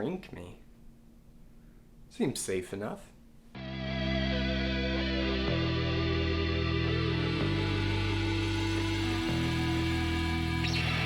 drink me. Seems safe enough.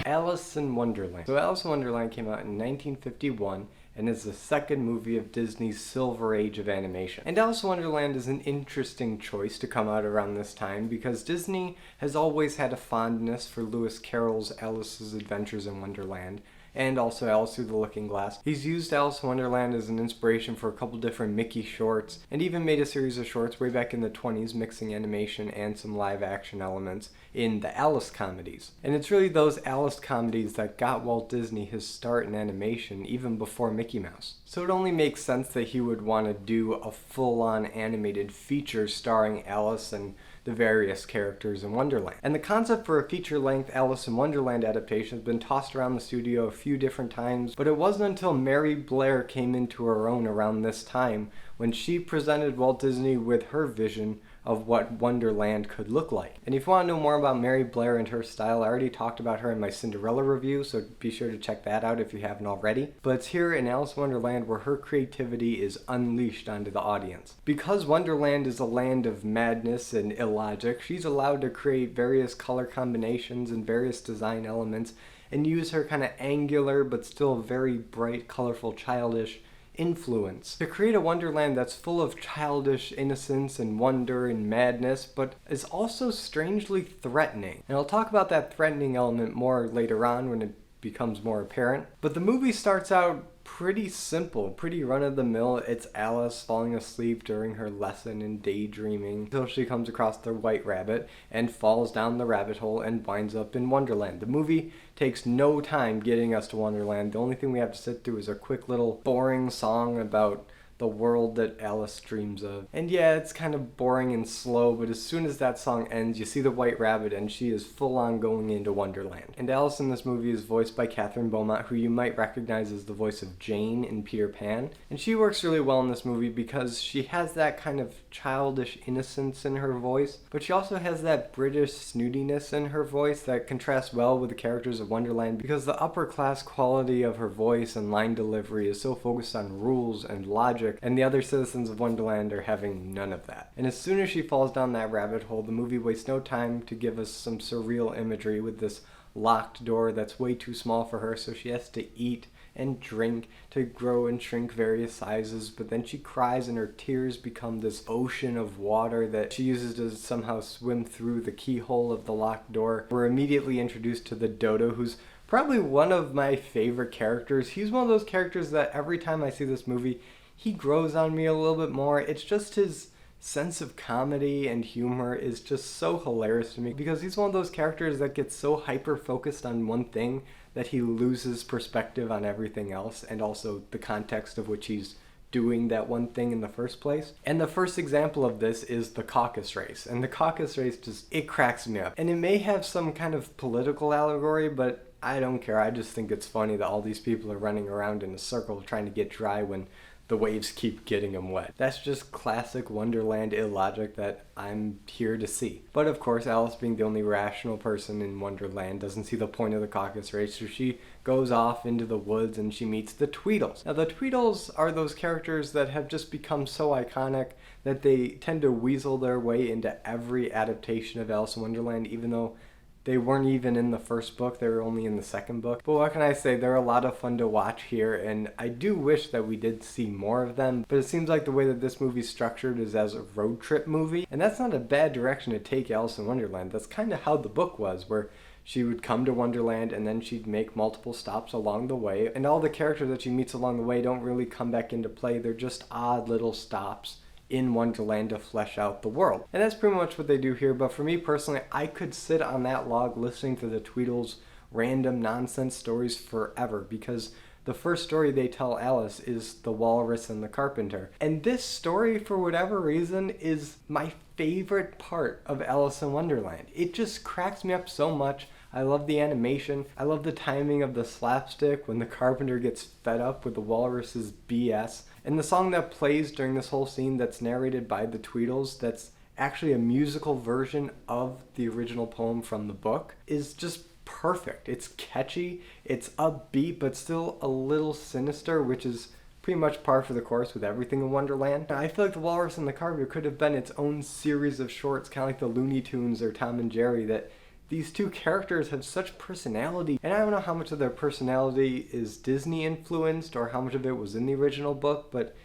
Alice in Wonderland. So Alice in Wonderland came out in 1951 and is the second movie of Disney's Silver Age of animation. And Alice in Wonderland is an interesting choice to come out around this time because Disney has always had a fondness for Lewis Carroll's Alice's Adventures in Wonderland, and also Alice Through the Looking Glass. He's used Alice in Wonderland as an inspiration for a couple different Mickey shorts, and even made a series of shorts way back in the 20s mixing animation and some live action elements in the Alice comedies. And it's really those Alice comedies that got Walt Disney his start in animation even before Mickey Mouse. So it only makes sense that he would want to do a full-on animated feature starring Alice and the various characters in Wonderland. And the concept for a feature-length Alice in Wonderland adaptation has been tossed around the studio a few different times, but it wasn't until Mary Blair came into her own around this time when she presented Walt Disney with her vision of what Wonderland could look like. And if you want to know more about Mary Blair and her style, I already talked about her in my Cinderella review, so be sure to check that out if you haven't already. But it's here in Alice in Wonderland where her creativity is unleashed onto the audience. Because Wonderland is a land of madness and illogic, she's allowed to create various color combinations and various design elements and use her kind of angular but still very bright, colorful, childish influence to create a Wonderland that's full of childish innocence and wonder and madness, but is also strangely threatening. And I'll talk about that threatening element more later on when it becomes more apparent. But the movie starts out pretty simple, pretty run-of-the-mill. It's Alice falling asleep during her lesson and daydreaming until she comes across the white rabbit and falls down the rabbit hole and winds up in Wonderland. The movie takes no time getting us to Wonderland. The only thing we have to sit through is a quick little boring song about the world that Alice dreams of. And yeah, it's kind of boring and slow, but as soon as that song ends, you see the white rabbit and she is full on going into Wonderland. And Alice in this movie is voiced by Catherine Beaumont, who you might recognize as the voice of Jane in Peter Pan. And she works really well in this movie because she has that kind of childish innocence in her voice, but she also has that British snootiness in her voice that contrasts well with the characters of Wonderland because the upper class quality of her voice and line delivery is so focused on rules and logic, and the other citizens of Wonderland are having none of that. And as soon as she falls down that rabbit hole, the movie wastes no time to give us some surreal imagery with this locked door that's way too small for her, so she has to eat and drink to grow and shrink various sizes, but then she cries and her tears become this ocean of water that she uses to somehow swim through the keyhole of the locked door. We're immediately introduced to the Dodo, who's probably one of my favorite characters. He's one of those characters that every time I see this movie, he grows on me a little bit more. It's just his sense of comedy and humor is just so hilarious to me because he's one of those characters that gets so hyper-focused on one thing that he loses perspective on everything else and also the context of which he's doing that one thing in the first place. And the first example of this is the caucus race. And the caucus race it cracks me up. And it may have some kind of political allegory, but I don't care. I just think it's funny that all these people are running around in a circle trying to get dry when the waves keep getting them wet. That's just classic Wonderland illogic that I'm here to see. But of course, Alice, being the only rational person in Wonderland, doesn't see the point of the caucus race, so she goes off into the woods and she meets the Tweedles. Now, the Tweedles are those characters that have just become so iconic that they tend to weasel their way into every adaptation of Alice in Wonderland, even though they weren't even in the first book, they were only in the second book. But what can I say, they're a lot of fun to watch here, and I do wish that we did see more of them, but it seems like the way that this movie's structured is as a road trip movie, and that's not a bad direction to take Alice in Wonderland. That's kind of how the book was, where she would come to Wonderland and then she'd make multiple stops along the way, and all the characters that she meets along the way don't really come back into play, they're just odd little stops in Wonderland to flesh out the world. And that's pretty much what they do here, but for me personally, I could sit on that log listening to the Tweedles' random nonsense stories forever, because the first story they tell Alice is The Walrus and the Carpenter. And this story, for whatever reason, is my favorite part of Alice in Wonderland. It just cracks me up so much. I love the animation. I love the timing of the slapstick when the carpenter gets fed up with the walrus's BS. And the song that plays during this whole scene that's narrated by the Tweedles, that's actually a musical version of the original poem from the book, is just perfect. It's catchy, it's upbeat, but still a little sinister, which is pretty much par for the course with everything in Wonderland. I feel like The Walrus and the Carpenter could have been its own series of shorts, kind of like the Looney Tunes or Tom and Jerry, that these two characters have such personality. And I don't know how much of their personality is Disney influenced or how much of it was in the original book, but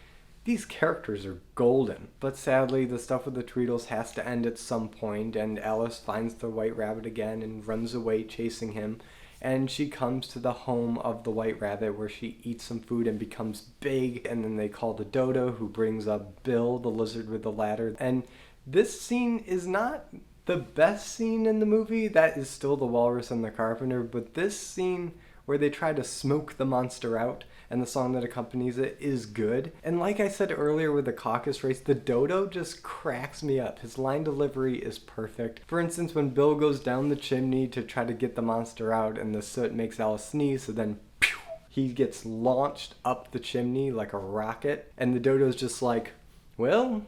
these characters are golden. But sadly, the stuff with the Tweedles has to end at some point, and Alice finds the White Rabbit again and runs away chasing him. And she comes to the home of the White Rabbit where she eats some food and becomes big. And then they call the Dodo, who brings up Bill, the lizard with the ladder. And this scene is not the best scene in the movie. That is still The Walrus and the Carpenter. But this scene where they try to smoke the monster out and the song that accompanies it is good. And like I said earlier with the caucus race, the Dodo just cracks me up. His line delivery is perfect. For instance, when Bill goes down the chimney to try to get the monster out and the soot makes Alice sneeze, so then pew, he gets launched up the chimney like a rocket, and the Dodo's just like, well,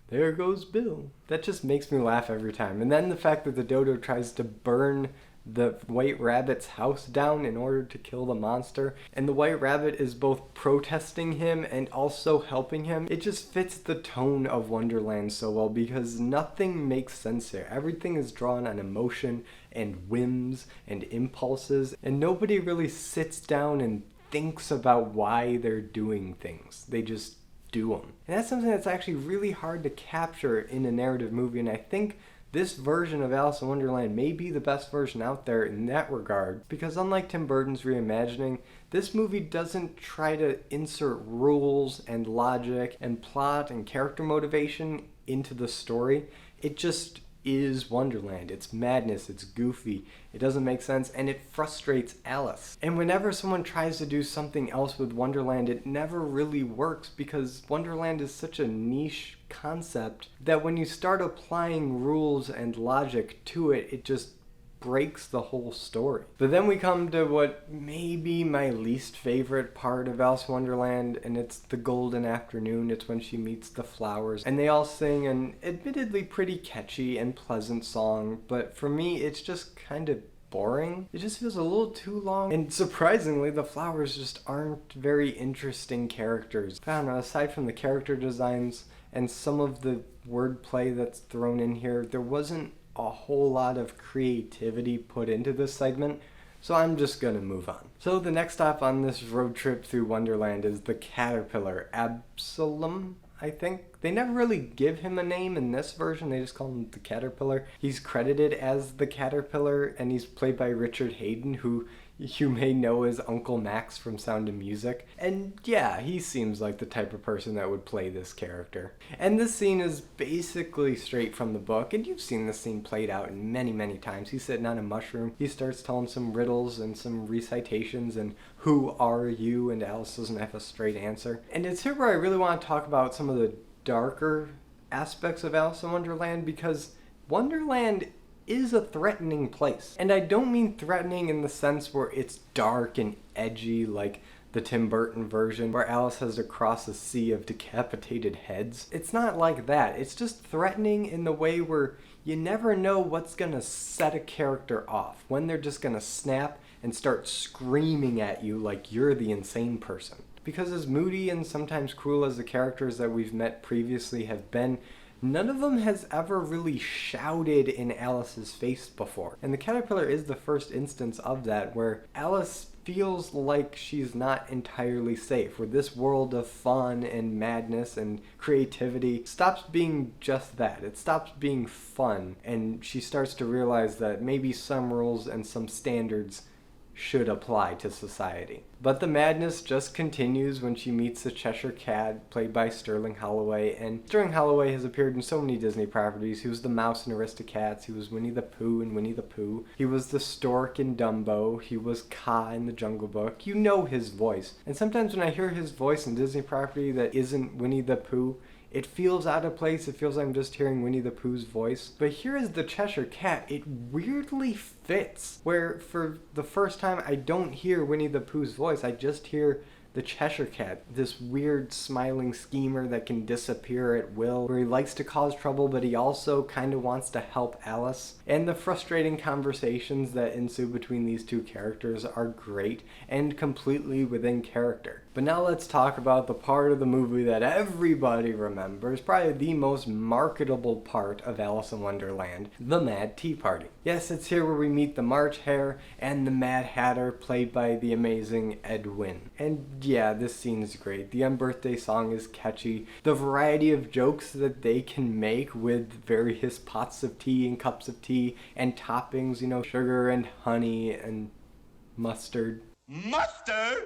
there goes Bill. That just makes me laugh every time. And then the fact that the Dodo tries to burn the White Rabbit's house down in order to kill the monster, and the White Rabbit is both protesting him and also helping him. It just fits the tone of Wonderland so well because nothing makes sense here. Everything is drawn on emotion and whims and impulses, and nobody really sits down and thinks about why they're doing things. They just do them. And that's something that's actually really hard to capture in a narrative movie, and I think this version of Alice in Wonderland may be the best version out there in that regard, because unlike Tim Burton's reimagining, this movie doesn't try to insert rules and logic and plot and character motivation into the story. It just is Wonderland. It's madness, it's goofy, it doesn't make sense, and it frustrates Alice. And whenever someone tries to do something else with Wonderland, it never really works because Wonderland is such a niche concept that when you start applying rules and logic to it, it just breaks the whole story. But then we come to what may be my least favorite part of Alice in Wonderland, and it's the golden afternoon. It's when she meets the flowers, and they all sing an admittedly pretty catchy and pleasant song, but for me it's just kind of boring. It just feels a little too long, and surprisingly the flowers just aren't very interesting characters. I don't know, aside from the character designs and some of the wordplay that's thrown in here, there wasn't a whole lot of creativity put into this segment, so I'm just gonna move on. So the next stop on this road trip through Wonderland is the caterpillar, Absalom, I think. They never really give him a name in this version, they just call him the Caterpillar. He's credited as the Caterpillar, and he's played by Richard Hayden, who you may know as Uncle Max from Sound of Music. And yeah, he seems like the type of person that would play this character. And this scene is basically straight from the book, and you've seen this scene played out many, many times. He's sitting on a mushroom, he starts telling some riddles and some recitations, and who are you? And Alice doesn't have a straight answer. And it's here where I really want to talk about some of the darker aspects of Alice in Wonderland, because Wonderland is a threatening place. And I don't mean threatening in the sense where it's dark and edgy like the Tim Burton version where Alice has to cross a sea of decapitated heads. It's not like that. It's just threatening in the way where you never know what's gonna set a character off, when they're just gonna snap and start screaming at you like you're the insane person. Because as moody and sometimes cruel as the characters that we've met previously have been, none of them has ever really shouted in Alice's face before. And the caterpillar is the first instance of that, where Alice feels like she's not entirely safe, where this world of fun and madness and creativity stops being just that. It stops being fun, and she starts to realize that maybe some rules and some standards should apply to society. But the madness just continues when she meets the Cheshire Cat, played by Sterling Holloway. And Sterling Holloway has appeared in so many Disney properties. He was the mouse in Aristocats, he was Winnie the Pooh in Winnie the Pooh, he was the stork in Dumbo, he was Kaa in the Jungle Book. You know his voice. And sometimes when I hear his voice in Disney property that isn't Winnie the Pooh, it feels out of place. It feels like I'm just hearing Winnie the Pooh's voice. But here is the Cheshire Cat. It weirdly fits, where for the first time I don't hear Winnie the Pooh's voice. I just hear the Cheshire Cat, this weird smiling schemer that can disappear at will, where he likes to cause trouble, but he also kind of wants to help Alice. And the frustrating conversations that ensue between these two characters are great and completely within character. But now let's talk about the part of the movie that everybody remembers, probably the most marketable part of Alice in Wonderland, the Mad Tea Party. Yes, it's here where we meet the March Hare and the Mad Hatter, played by the amazing Ed Wynn. And yeah, this scene is great. The Unbirthday song is catchy. The variety of jokes that they can make with various pots of tea and cups of tea and toppings, you know, sugar and honey and mustard. Mustard?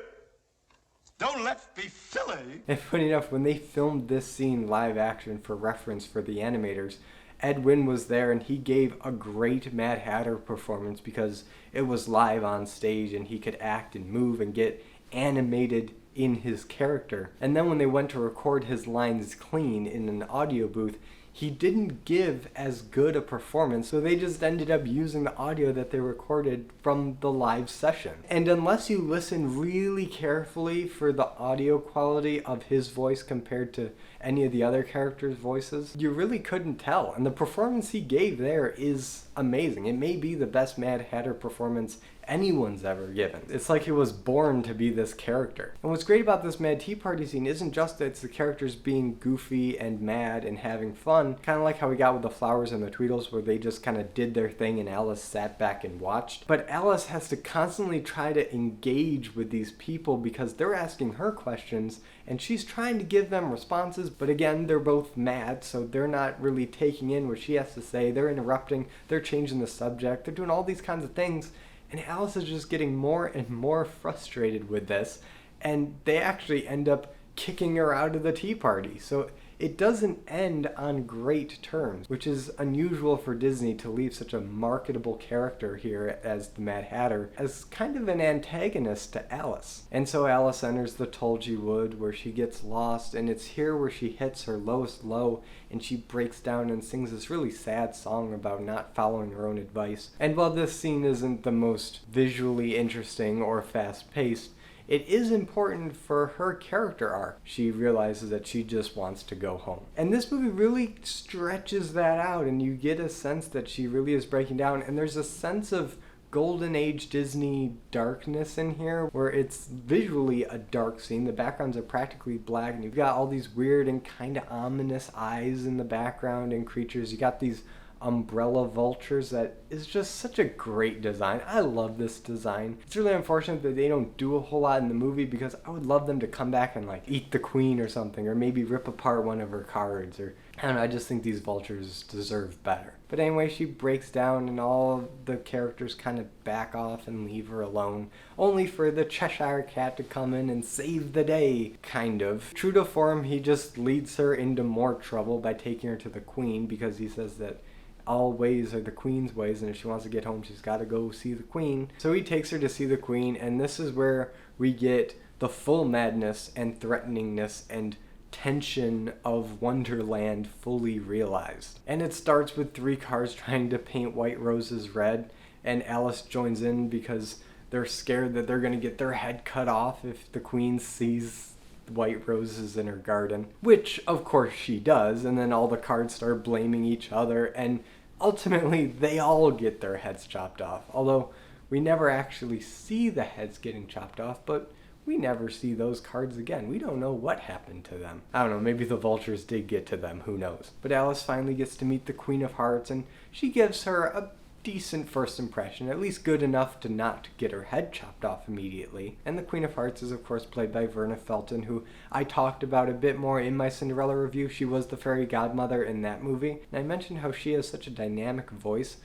Don't let's be silly. And funny enough, when they filmed this scene live action for reference for the animators, Ed Wynn was there and he gave a great Mad Hatter performance because it was live on stage and he could act and move and get animated in his character. And then when they went to record his lines clean in an audio booth, he didn't give as good a performance, so they just ended up using the audio that they recorded from the live session. And unless you listen really carefully for the audio quality of his voice compared to any of the other characters' voices, you really couldn't tell. And the performance he gave there is amazing. It may be the best Mad Hatter performance anyone's ever given. It's like he was born to be this character. And what's great about this Mad Tea Party scene isn't just that it's the characters being goofy and mad and having fun, kind of like how we got with the Flowers and the Tweedles, where they just kind of did their thing and Alice sat back and watched. But Alice has to constantly try to engage with these people because they're asking her questions and she's trying to give them responses, but again, they're both mad, so they're not really taking in what she has to say. They're interrupting, they're changing the subject, they're doing all these kinds of things. And Alice is just getting more and more frustrated with this, and they actually end up kicking her out of the tea party. So it doesn't end on great terms, which is unusual for Disney to leave such a marketable character here as the Mad Hatter as kind of an antagonist to Alice. And so Alice enters the Tulgey Wood where she gets lost, and it's here where she hits her lowest low and she breaks down and sings this really sad song about not following her own advice. And while this scene isn't the most visually interesting or fast-paced, it is important for her character arc. She realizes that she just wants to go home. And this movie really stretches that out, and you get a sense that she really is breaking down, and there's a sense of golden age Disney darkness in here, where it's visually a dark scene. The backgrounds are practically black, and you've got all these weird and kind of ominous eyes in the background and creatures. You got these umbrella vultures that is just such a great design. I love this design. It's really unfortunate that they don't do a whole lot in the movie because I would love them to come back and like eat the queen or something, or maybe rip apart one of her cards, or I don't know, I just think these vultures deserve better. But anyway, she breaks down and all of the characters kind of back off and leave her alone, only for the Cheshire Cat to come in and save the day, kind of. True to form, he just leads her into more trouble by taking her to the queen because he says that all ways are the queen's ways, and if she wants to get home, she's got to go see the queen. So he takes her to see the queen, and this is where we get the full madness and threateningness and tension of Wonderland fully realized. And it starts with three cars trying to paint white roses red, and Alice joins in because they're scared that they're going to get their head cut off if the queen sees white roses in her garden, which of course she does, and then all the cards start blaming each other, and ultimately they all get their heads chopped off, although we never actually see the heads getting chopped off, but we never see those cards again. We don't know what happened to them. I don't know, maybe the vultures did get to them, who knows. But Alice finally gets to meet the Queen of Hearts, and she gives her a decent first impression, at least good enough to not get her head chopped off immediately. And the Queen of Hearts is of course played by Verna Felton, who I talked about a bit more in my Cinderella review. She was the fairy godmother in that movie, and I mentioned how she has such a dynamic voice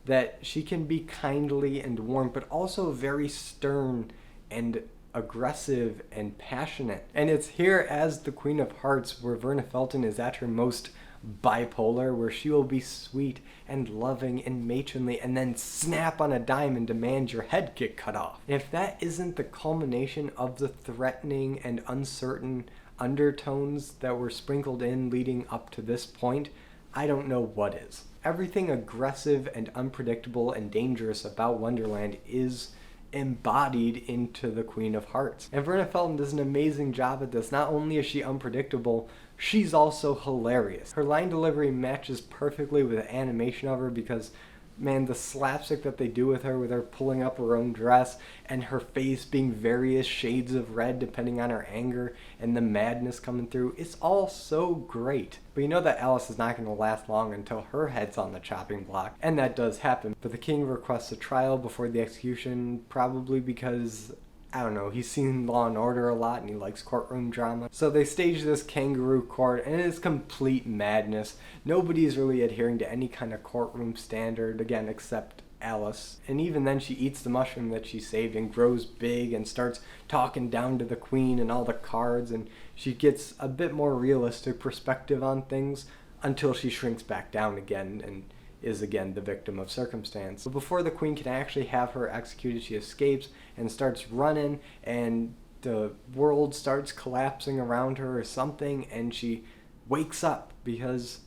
that she can be kindly and warm, but also very stern and aggressive and passionate. And it's here as the Queen of Hearts where Verna Felton is at her most bipolar, where she will be sweet and loving and matronly and then snap on a dime and demand your head get cut off. And if that isn't the culmination of the threatening and uncertain undertones that were sprinkled in leading up to this point, I don't know what is. Everything aggressive and unpredictable and dangerous about Wonderland is embodied into the Queen of Hearts. And Verna Felton does an amazing job at this. Not only is she unpredictable, she's also hilarious. Her line delivery matches perfectly with the animation of her because, man, the slapstick that they do with her pulling up her own dress and her face being various shades of red depending on her anger and the madness coming through, it's all so great. But you know that Alice is not going to last long until her head's on the chopping block, and that does happen. But the king requests a trial before the execution, probably because, I don't know, he's seen Law and Order a lot and he likes courtroom drama. So they stage this kangaroo court and it's complete madness. Nobody's really adhering to any kind of courtroom standard, again, except Alice. And even then she eats the mushroom that she saved and grows big and starts talking down to the queen and all the cards, and she gets a bit more realistic perspective on things until she shrinks back down again and is again the victim of circumstance. But before the queen can actually have her executed, she escapes and starts running, and the world starts collapsing around her or something, and she wakes up because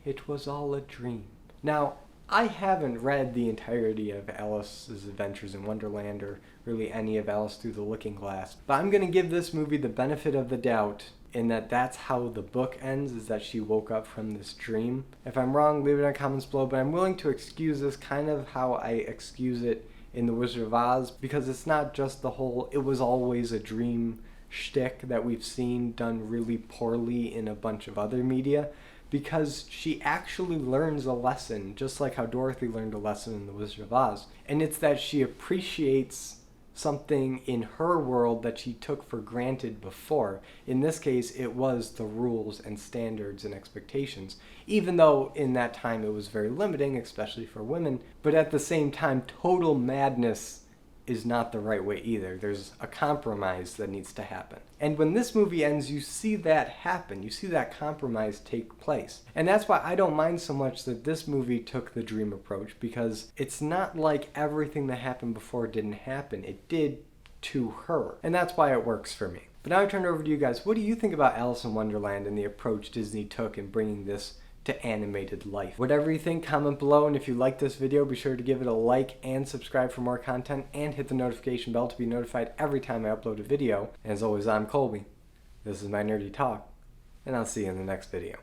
it was all a dream. Now, I haven't read the entirety of Alice's Adventures in Wonderland or really any of Alice Through the Looking Glass, but I'm going to give this movie the benefit of the doubt in that that's how the book ends, is that she woke up from this dream. If I'm wrong, leave it in the comments below, but I'm willing to excuse this kind of how I excuse it in The Wizard of Oz, because it's not just the whole "it was always a dream" shtick that we've seen done really poorly in a bunch of other media, because she actually learns a lesson, just like how Dorothy learned a lesson in The Wizard of Oz, and it's that she appreciates something in her world that she took for granted before. In this case, it was the rules and standards and expectations, even though in that time it was very limiting, especially for women. But at the same time, total madness is not the right way either. There's a compromise that needs to happen. And when this movie ends, you see that happen. You see that compromise take place. And that's why I don't mind so much that this movie took the dream approach, because it's not like everything that happened before didn't happen. It did to her. And that's why it works for me. But now I turn it over to you guys. What do you think about Alice in Wonderland and the approach Disney took in bringing this to animated life? Whatever you think, comment below, and if you like this video, be sure to give it a like and subscribe for more content, and hit the notification bell to be notified every time I upload a video. And as always, I'm Colby. This is my nerdy talk, and I'll see you in the next video.